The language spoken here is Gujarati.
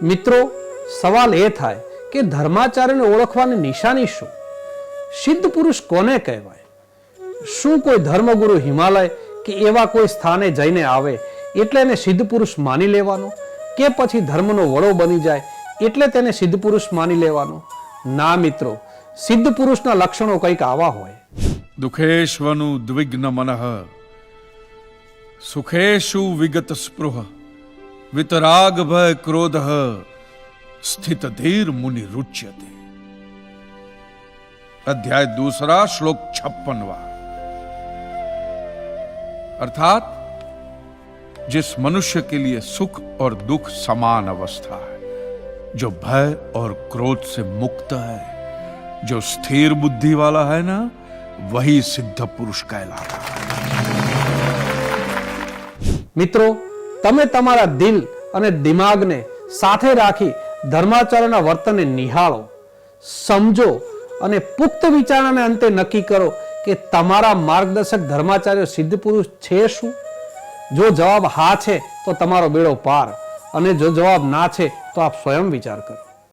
મિત્રો, સવાલ એ થાય કે ધર્માચાર્યને ઓળખવાની નિશાની શું? સિદ્ધ પુરુષ કોને કહેવાય? શું કોઈ ધર્મગુરુ હિમાલય કે એવા કોઈ સ્થાને જઈને આવે એટલે એને સિદ્ધ પુરુષ માની લેવાનો, કે પછી ધર્મનો વડો બની જાય એટલે તેને સિદ્ધ પુરુષ માની લેવાનો? ના મિત્રો, સિદ્ધ પુરુષના લક્ષણો કંઈક આવા હોય. દુઃખેશ્વનું દ્વિગ્ન મનઃ, સુખેશુ વિગત સ્પૃહ, વિતરાગ ભય ક્રોધ, સ્થિત ધીર મુનિ रुच्यते. अध्याय 2 श्लोक 56. अर्थात जिस मनुष्य के लिए सुख और दुख समान अवस्था है, जो भय और क्रोध से मुक्त है, जो स्थिर बुद्धि वाला है ना, वही सिद्ध पुरुष कहलाता है. મિત્રો, તમે તમારા દિલ અને દિમાગને સાથે રાખી ધર્માચાર્યના વર્તનને નિહાળો, સમજો અને પુખ્ત વિચારણાને અંતે નક્કી કરો કે તમારા માર્ગદર્શક ધર્માચાર્ય સિદ્ધ પુરુષ છે શું? જો જવાબ હા છે તો તમારો બેડો પાર, અને જો જવાબ ના છે તો આપ સ્વયં વિચાર કરો.